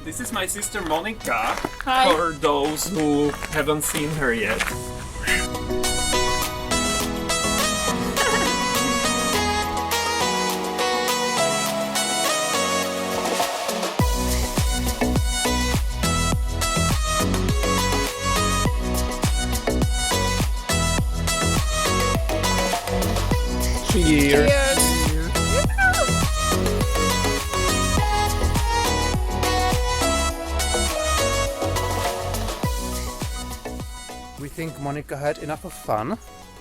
This is my sister Monika. Hi. For those who haven't seen her yet. Cheers. Cheers. We think Monika had enough of fun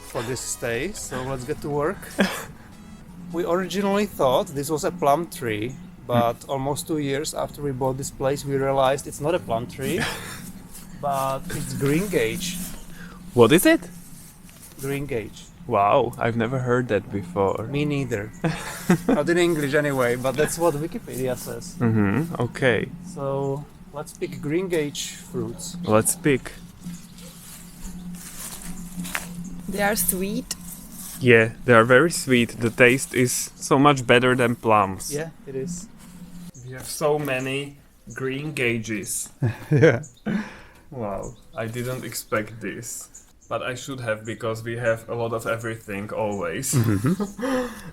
for this stay, so let's get to work. We originally thought this was a plum tree, but almost 2 years after we bought this place, we realized it's not a plum tree, but it's green gage. What is it? Green gage. Wow, I've never heard that before. Me neither. Not in English anyway, but that's what Wikipedia says. Okay. So let's pick green gage fruits. Let's pick. They are sweet. Yeah, they are very sweet. The taste is so much better than plums. Yeah, it is. We have so many green gauges. Yeah. Wow, I didn't expect this. But I should have, because we have a lot of everything always.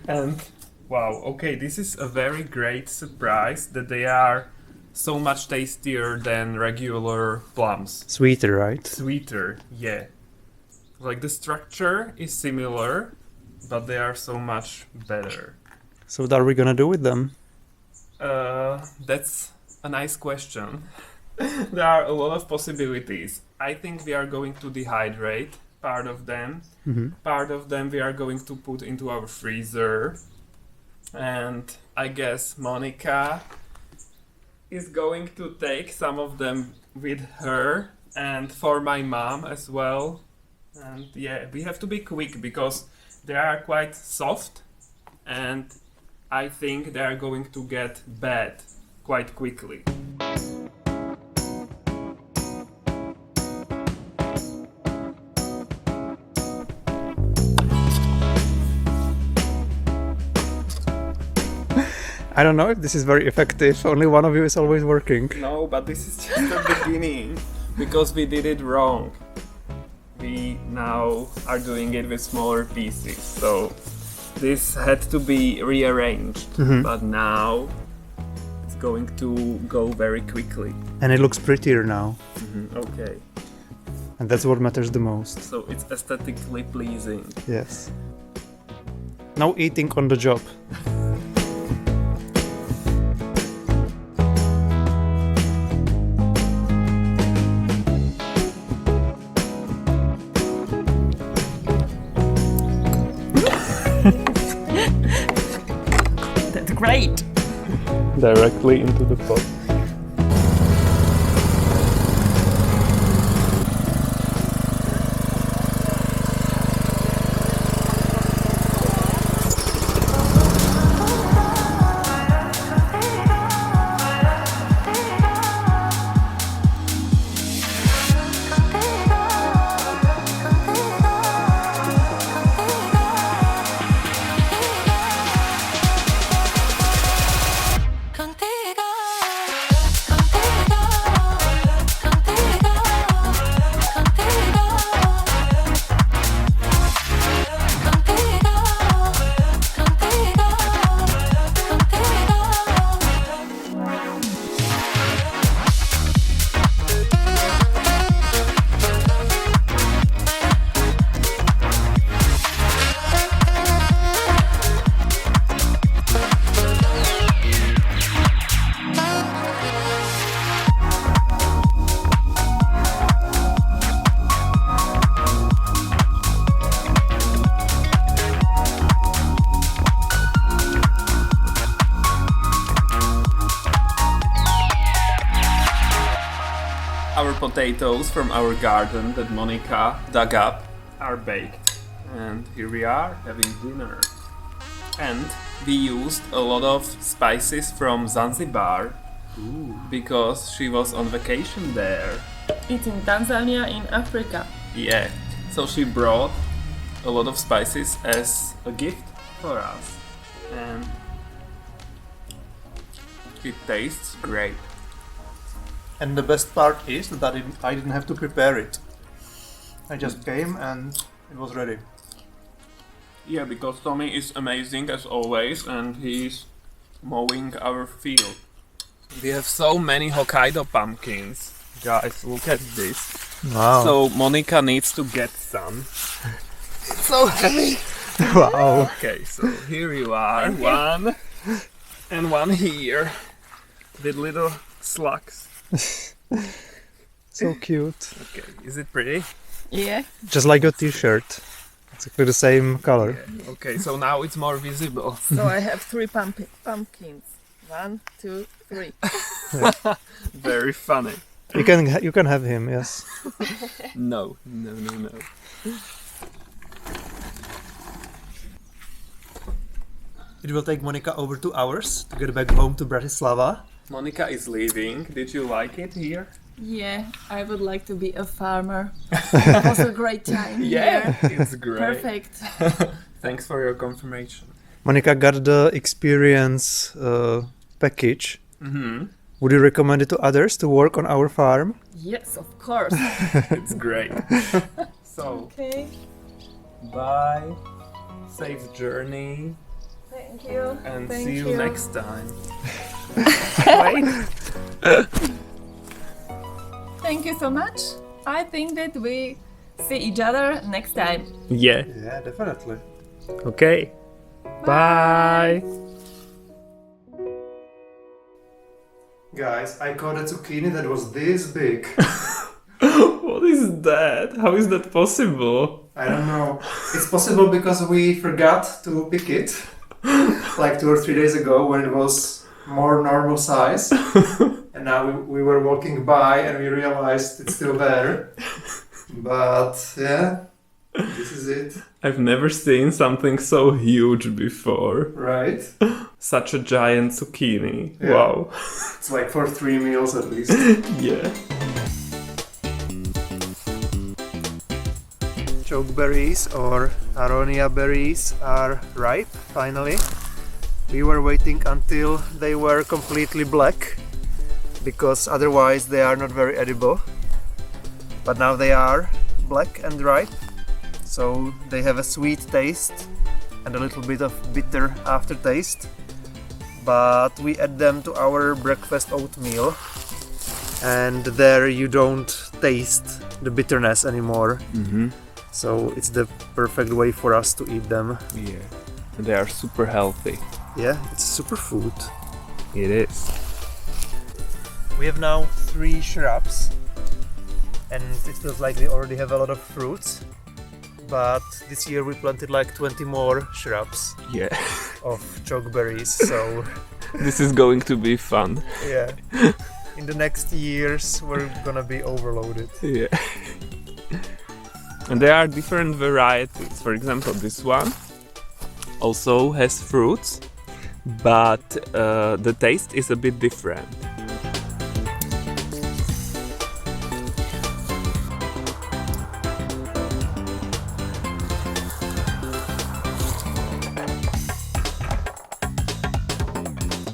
And wow, okay, this is a very great surprise that they are so much tastier than regular plums. Sweeter, right? Sweeter, yeah. Like the structure is similar, but they are so much better. So what are we gonna do with them? That's a nice question. There are a lot of possibilities. I think we are going to dehydrate part of them. Part of them we are going to put into our freezer. And I guess Monika is going to take some of them with her, and for my mom as well. And yeah, we have to be quick because they are quite soft, and I think they are going to get bad quite quickly. I don't know if this is very effective. Only one of you is always working. No, but this is just the beginning, because we did it wrong. We now are doing it with smaller pieces, so this had to be rearranged, but now it's going to go very quickly. And it looks prettier now. Okay, And that's what matters the most. so it's aesthetically pleasing. Yes. No eating on the job. That's great. Directly into the pot. Contigo, Our potatoes from our garden that Monika dug up are baked. And here we are having dinner. And we used a lot of spices from Zanzibar because she was on vacation there. It's in Tanzania in Africa. Yeah, so she brought a lot of spices as a gift for us. And it tastes great. And the best part is that I didn't have to prepare it. I just came and it was ready. Yeah, because Tommy is amazing as always, and he's mowing our field. We have so many Hokkaido pumpkins. Guys, look at this. Wow. So Monika needs to get some. So heavy. Wow. Okay, so here you are. One and one here. With little slugs. So cute. Okay, is it pretty? Yeah. Just like your t-shirt. Exactly the same color. Yeah. Okay, so now it's more visible. So I have 3 pumpkins. 1, 2, 3. Very funny. You can have him, yes. No. It will take Monika over 2 hours to get back home to Bratislava. Monika is leaving. Did you like it here? Yeah, I would like to be a farmer. It was a great time here. It's great. Perfect. Thanks for your confirmation. Monika got the experience package. Mm-hmm. Would you recommend it to others to work on our farm? Yes, of course. It's great. So, Okay, bye. Safe journey. thank you. And Thank see you you. next time. Wait. Thank you so much. I think that we see each other next time. Yeah. Yeah, definitely. Okay. Bye. Guys, I caught a zucchini that was this big. What is that? How is that possible? I don't know. It's possible because we forgot to pick it like 2 or 3 days ago when it was more normal size. And now we were walking by and we realized it's still there. But yeah, this is it. I've never seen something so huge before. Right? Such a giant zucchini. Yeah. Wow. It's like for 3 meals at least. Yeah. Chokeberries or aronia berries are ripe finally. We were waiting until they were completely black because otherwise they are not very edible. But now they are black and ripe, so they have a sweet taste and a little bit of bitter aftertaste. But we add them to our breakfast oatmeal, and there you don't taste the bitterness anymore. Mm-hmm. So it's the perfect way for us to eat them. Yeah. They are super healthy. Yeah, it's superfood. It is. We have now 3 shrubs, and it feels like we already have a lot of fruits. But this year we planted like 20 more shrubs Yeah. of chokeberries. So This is going to be fun. yeah, in the next years we're gonna be overloaded. Yeah. And there are different varieties. For example, this one also has fruits, but the taste is a bit different.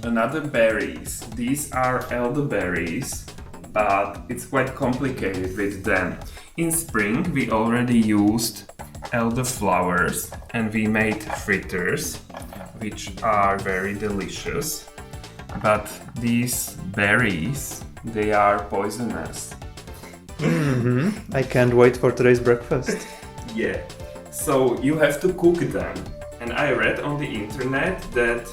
Another berries. These are elderberries, but it's quite complicated with them. In spring we already used elderflowers and we made fritters, which are very delicious. But these berries, they are poisonous. I can't wait for today's breakfast. Yeah. So you have to cook them. And I read on the internet that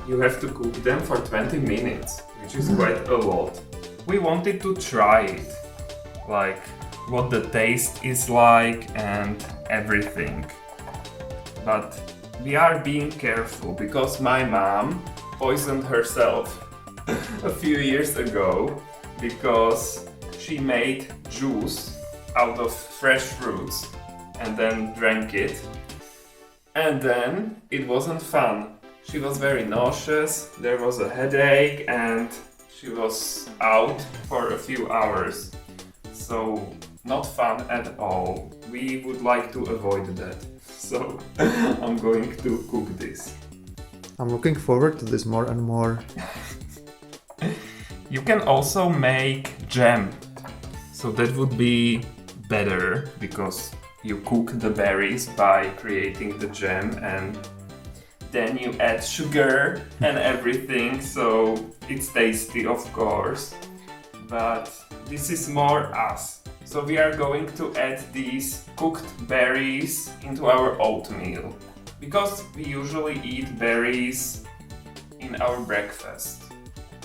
you have to cook them for 20 minutes, which is quite a lot. We wanted to try it, like what the taste is like and everything. But we are being careful because my mom poisoned herself a few years ago because she made juice out of fresh fruits and then drank it. And then it wasn't fun. She was very nauseous, there was a headache, and she was out for a few hours. So, not fun at all. We would like to avoid that. So, I'm going to cook this. I'm looking forward to this more and more. You can also make jam. So that would be better because you cook the berries by creating the jam and then you add sugar and everything, so it's tasty of course. But this is more us. So we are going to add these cooked berries into our oatmeal because we usually eat berries in our breakfast.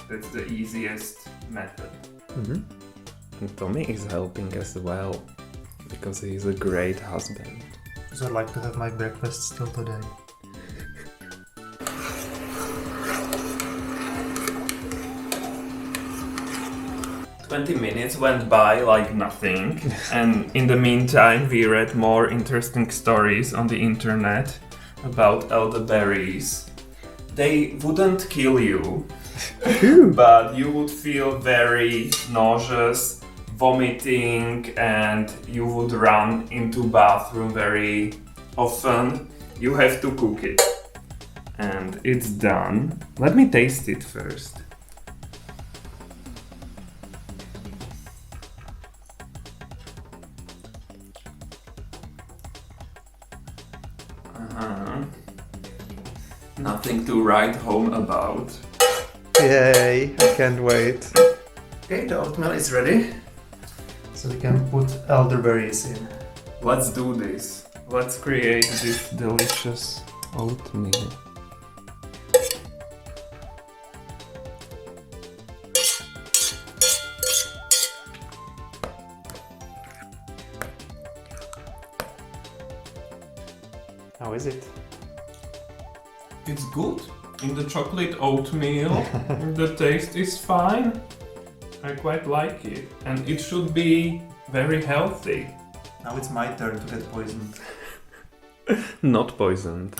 That's the easiest method. Mm-hmm. And Tommy is helping as well because he is a great husband. So I'd like to have my breakfast still today. "20 minutes went by like nothing, and in the meantime we read more interesting stories on the internet about elderberries. They wouldn't kill you, but you would feel very nauseous, vomiting, and you would run into bathroom very often. You have to cook it. And it's done. Let me taste it first. Nothing to write home about. Yay, I can't wait. Okay, the oatmeal is ready. So we can put elderberries in. Let's do this. Let's create this delicious oatmeal. How is it? It's good. In the chocolate oatmeal, the taste is fine. I quite like it. And it should be very healthy. Now it's my turn to get poisoned. Not poisoned.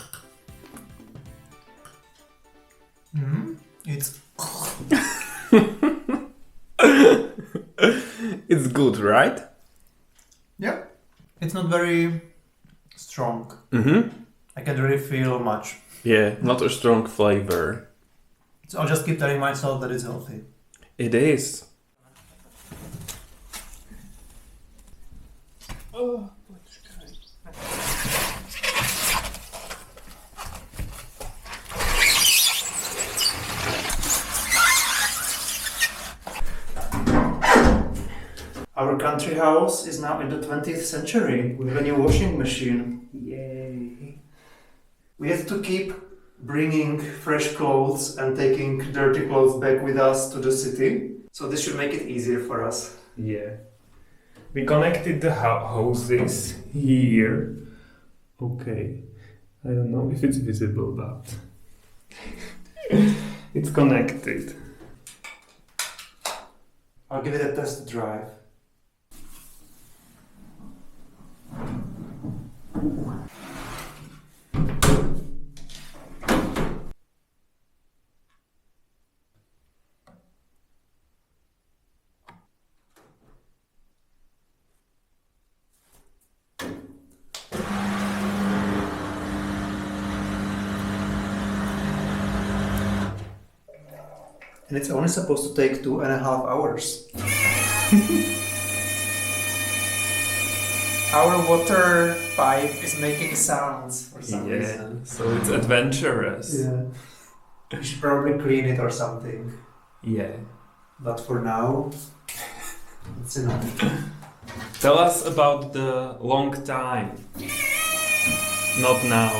It's It's good, right? yeah. It's not very strong. Mm-hmm. I can't really feel much. Yeah, not a strong flavor. So I'll just keep telling myself that it's healthy. It is. Oh, Our country house is now in the 20th century with a new washing machine. yay. We have to keep bringing fresh clothes and taking dirty clothes back with us to the city. So this should make it easier for us. Yeah. We connected the hoses here. Okay. I don't know if it's visible, but it's connected. I'll give it a test drive. And it's only supposed to take 2.5 hours. Our water pipe is making sounds for some reason. So it's adventurous. Yeah. We should probably clean it or something. Yeah. But for now, it's enough. Tell us about the long time. Not now.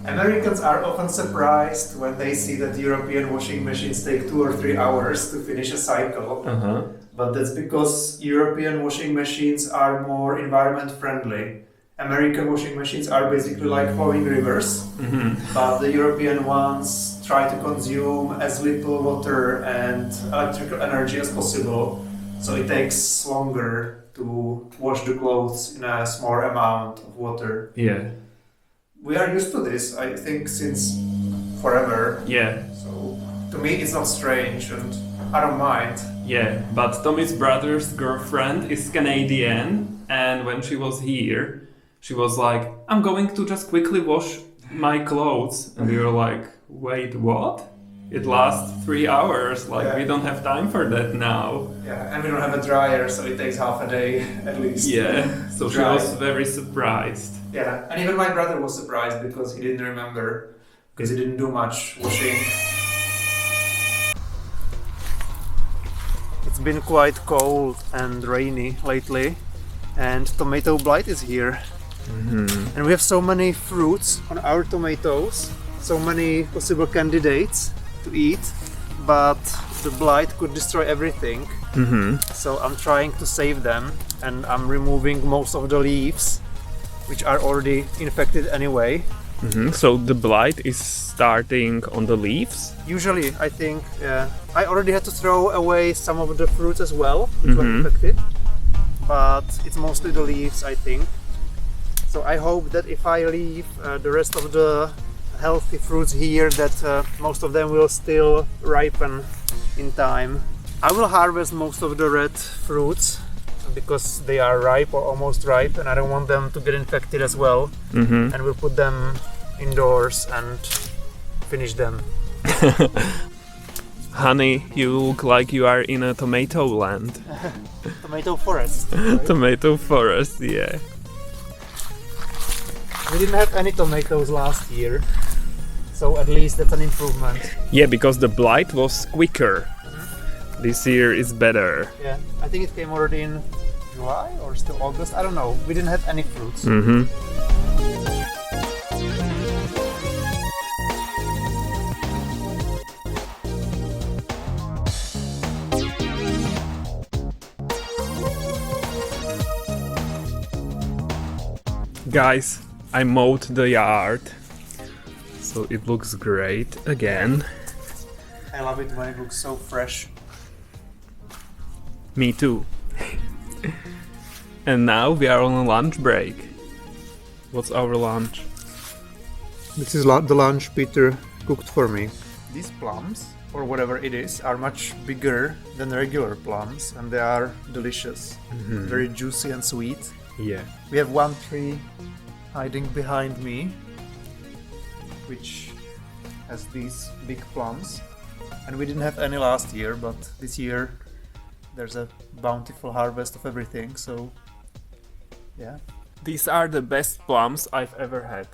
Americans are often surprised when they see that European washing machines take 2 or 3 hours to finish a cycle. Uh-huh. But that's because European washing machines are more environment friendly. American washing machines are basically like flowing rivers, but the European ones try to consume as little water and electrical energy as possible. So it takes longer to wash the clothes in a small amount of water. Yeah. We are used to this, I think, since forever. Yeah. So to me, it's not strange, and I don't mind. Yeah. But Tommy's brother's girlfriend is Canadian, and when she was here, she was like, "I'm going to just quickly wash my clothes," and we were like, "Wait, what? it lasts 3 hours. Like Yeah. we don't have time for that now. Yeah, and we don't have a dryer, so it takes half a day at least. Yeah, so she Dry. was very surprised. Yeah, and even my brother was surprised because he didn't remember, because he didn't do much washing. It's been quite cold and rainy lately, and tomato blight is here. And we have so many fruits on our tomatoes, so many possible candidates to eat, but the blight could destroy everything. So I'm trying to save them, and I'm removing most of the leaves, which are already infected anyway. So the blight is starting on the leaves? Usually, I think, I already had to throw away some of the fruits as well, which were infected, but it's mostly the leaves, I think. So I hope that if I leave the rest of the healthy fruits here, that most of them will still ripen in time. I will harvest most of the red fruits because they are ripe or almost ripe, and I don't want them to get infected as well. And we'll put them indoors and finish them. Honey, you look like you are in a tomato land. Tomato forest. Right? Tomato forest, yeah. We didn't have any tomatoes last year, so at least that's an improvement. Yeah, because the blight was quicker. This year is better. Yeah, I think it came already in July or still August, I don't know. We didn't have any fruits. Guys, I mowed the yard, so it looks great again. I love it when it looks so fresh. Me too. And now we are on a lunch break. What's our lunch? This is the lunch Peter cooked for me. These plums, or whatever it is, are much bigger than regular plums, and they are delicious. Very juicy and sweet. Yeah. We have one tree hiding behind me, which has these big plums, and we didn't have any last year, but this year there's a bountiful harvest of everything, so yeah. These are the best plums I've ever had.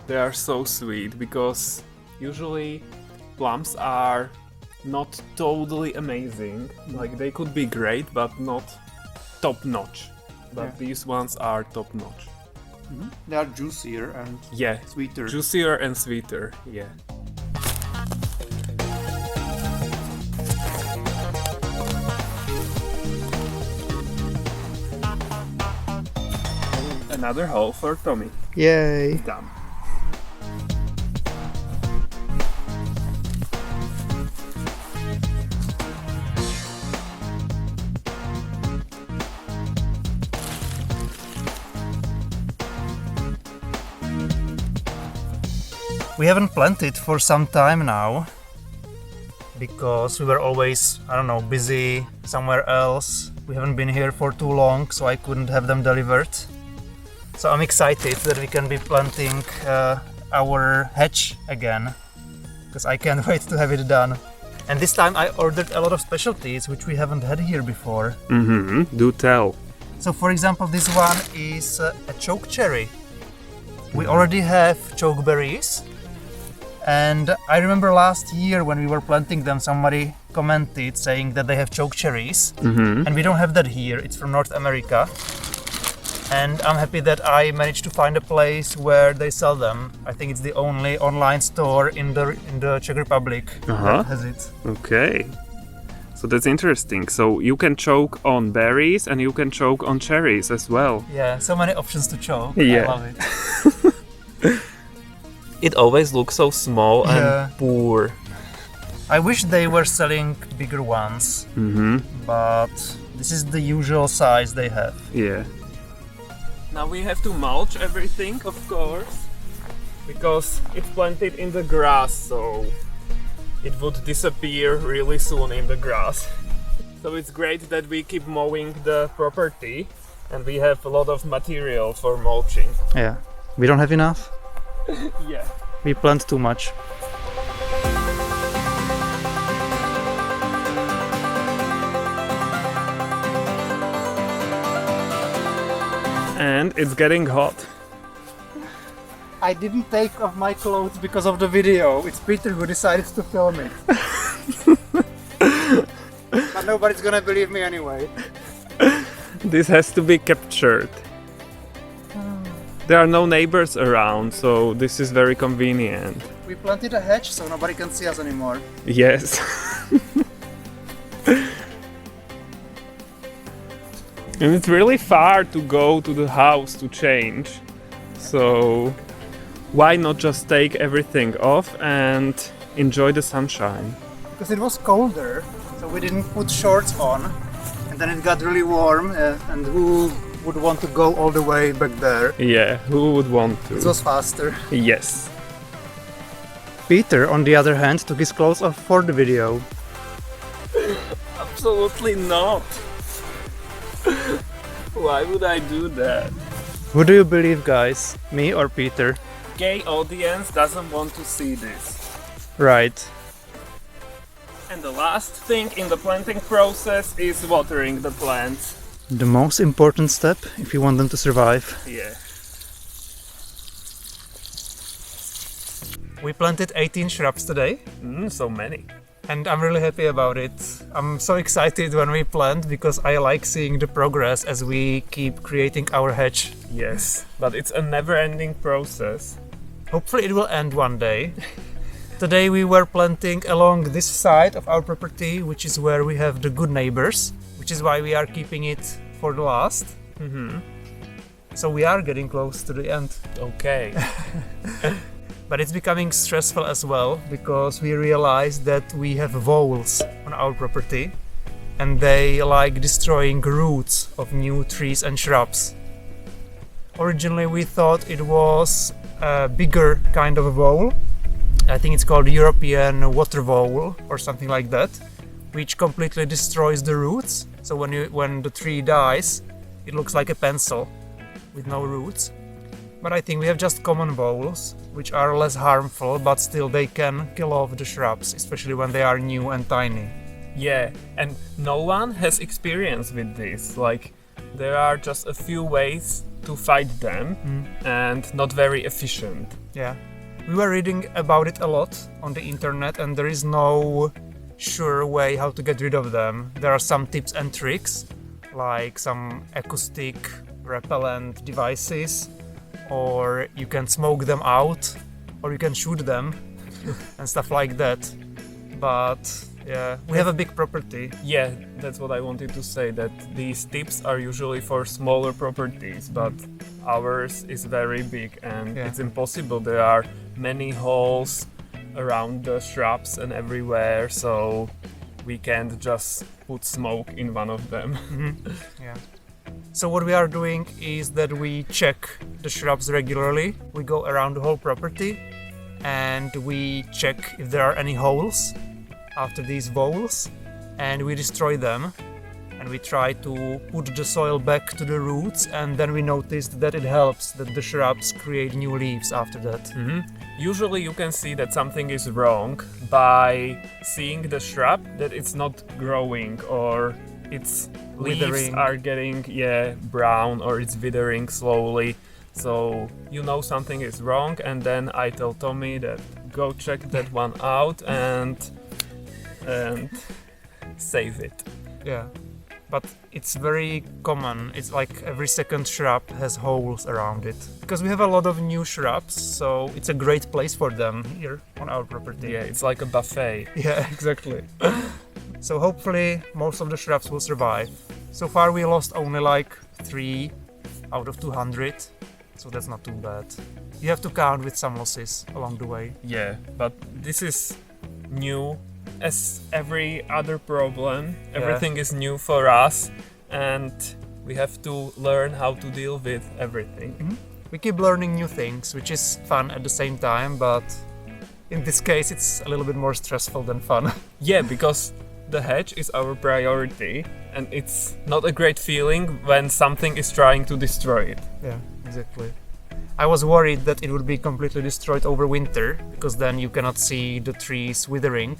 They are so sweet because usually plums are not totally amazing. Like they could be great, but not top notch. But these ones are top notch. They are juicier and Yeah, sweeter. juicier and sweeter. Yeah. Another hole for Tommy. Yay! Done. We haven't planted for some time now because we were always, I don't know, busy somewhere else. We haven't been here for too long, so I couldn't have them delivered. So I'm excited that we can be planting our hedge again, because I can't wait to have it done. And this time I ordered a lot of specialties which we haven't had here before. Do tell. So for example, this one is a choke cherry. We already have chokeberries, and I remember last year when we were planting them, somebody commented saying that they have choke cherries, and we don't have that here. It's from North America, and I'm happy that I managed to find a place where they sell them. I think it's the only online store in the Czech Republic that has it. Okay. So that's interesting. So you can choke on berries and you can choke on cherries as well. Yeah, so many options to choke. Yeah. I love it. It always looks so small and Yeah. poor. I wish they were selling bigger ones, but this is the usual size they have. Yeah. Now we have to mulch everything, of course, because it's planted in the grass, so it would disappear really soon in the grass. So it's great that we keep mowing the property and we have a lot of material for mulching. Yeah. We don't have enough? Yeah. We plant too much. And it's getting hot. I didn't take off my clothes because of the video. It's Peter who decided to film it. But nobody's gonna believe me anyway. This has to be captured. There are no neighbors around, so this is very convenient. We planted a hedge so nobody can see us anymore. Yes. And it's really far to go to the house to change. So why not just take everything off and enjoy the sunshine? Because it was colder, so we didn't put shorts on. And then it got really warm, and who would want to go all the way back there? Yeah, who would want to? It was faster. Yes. Peter, on the other hand, took his clothes off for the video. Absolutely not. Why would I do that? Who do you believe, guys? Me or Peter? Gay audience doesn't want to see this. Right. And the last thing in the planting process is watering the plants. The most important step if you want them to survive. Yeah. We planted 18 shrubs today. So many. And I'm really happy about it. I'm so excited when we plant because I like seeing the progress as we keep creating our hedge. Yes, but it's a never-ending process. Hopefully it will end one day. Today we were planting along this side of our property, which is where we have the good neighbors, which is why we are keeping it for the last. So we are getting close to the end. Okay. But it's becoming stressful as well because we realized that we have voles on our property and they like destroying roots of new trees and shrubs. Originally we thought it was a bigger kind of a vole. I think it's called European water vole or something like that, which completely destroys the roots. So when the tree dies, it looks like a pencil with no roots. But I think we have just common voles, which are less harmful, but still they can kill off the shrubs, especially when they are new and tiny. Yeah, and no one has experience with this. Like, there are just a few ways to fight them and not very efficient. Yeah. We were reading about it a lot on the internet and there is no sure way how to get rid of them. There are some tips and tricks, like some acoustic repellent devices, or you can smoke them out, or you can shoot them and stuff like that. But yeah, we have a big property. Yeah, that's what I wanted to say, that these tips are usually for smaller properties, but ours is very big and it's impossible. There are many holes around the shrubs and everywhere, so we can't just put smoke in one of them. Yeah. So what we are doing is that we check the shrubs regularly. We go around the whole property and we check if there are any holes after these voles and we destroy them and we try to put the soil back to the roots, and then we noticed that it helps that the shrubs create new leaves after that. Usually you can see that something is wrong by seeing the shrub, that it's not growing or its leaves Withering. are getting brown or it's withering slowly. So you know something is wrong, and then I tell Tommy that go check that one out and save it. Yeah. But it's very common. It's like every second shrub has holes around it. Because we have a lot of new shrubs, so it's a great place for them here on our property. Yeah, it's like a buffet. Yeah, exactly. So hopefully most of the shrubs will survive. So far we lost only like 3 out of 200, so that's not too bad. You have to count with some losses along the way. Yeah, but this is new. As every other problem, everything is new for us, and we have to learn how to deal with everything. We keep learning new things, which is fun at the same time, but in this case it's a little bit more stressful than fun. Yeah, because the hedge is our priority, and it's not a great feeling when something is trying to destroy it. Yeah, exactly. I was worried that it would be completely destroyed over winter, because then you cannot see the trees withering,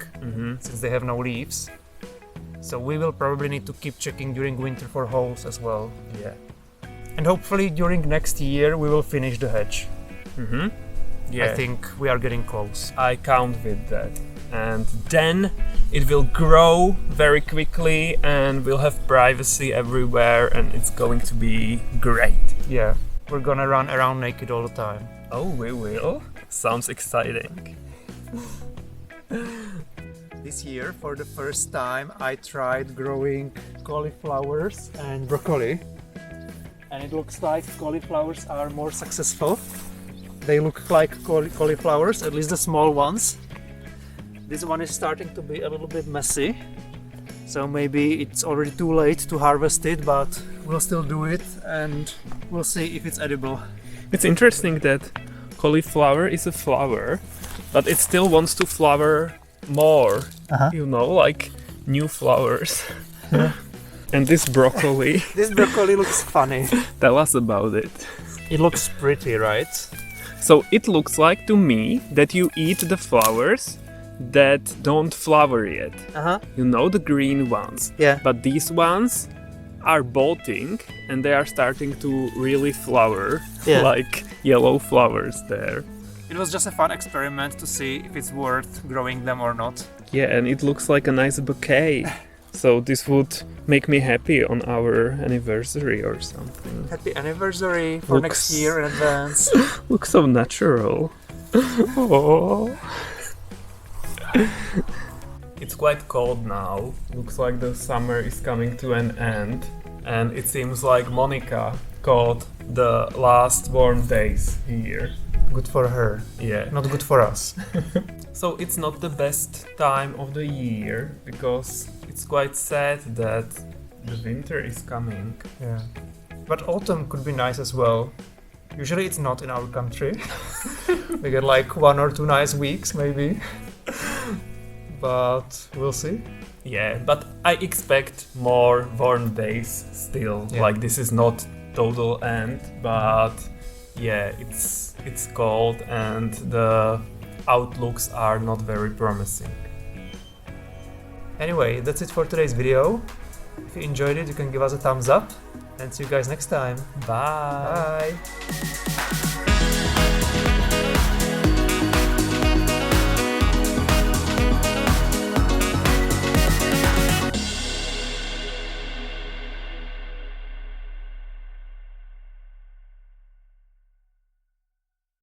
since they have no leaves. So we will probably need to keep checking during winter for holes as well. Yeah. And hopefully during next year we will finish the hedge. Yeah, I think we are getting close. I count with that. And then it will grow very quickly and we'll have privacy everywhere and it's going to be great. Yeah, we're gonna run around naked all the time. Oh, we will? Sounds exciting. This year, for the first time, I tried growing cauliflowers and broccoli. And it looks like cauliflowers are more successful. They look like cauliflowers, at least the small ones. This one is starting to be a little bit messy. So maybe it's already too late to harvest it, but we'll still do it and we'll see if it's edible. It's interesting that cauliflower is a flower, but it still wants to flower more, you know, like new flowers. And this broccoli, This broccoli looks funny. tell us about it. It looks pretty, right? So it looks like to me that you eat the flowers that don't flower yet. You know, the green ones. Yeah. But these ones are bolting and they are starting to really flower, Yeah. like yellow flowers there. It was just a fun experiment to see if it's worth growing them or not. Yeah, and it looks like a nice bouquet. So this would make me happy on our anniversary or something. Happy anniversary for next year in advance. Looks so natural. Oh. It's quite cold now. Looks like the summer is coming to an end. And it seems like Monika caught the last warm days here. Good for her, Yeah. not good for us. So it's not the best time of the year because it's quite sad that the winter is coming. Yeah. But autumn could be nice as well. Usually it's not in our country. We get like 1 or 2 nice weeks maybe. But we'll see. Yeah, but I expect more warm days still. Yeah. Like this is not total end, but yeah, it's cold and the outlooks are not very promising. Anyway, that's it for today's video. If you enjoyed it, you can give us a thumbs up and see you guys next time. Bye. Bye!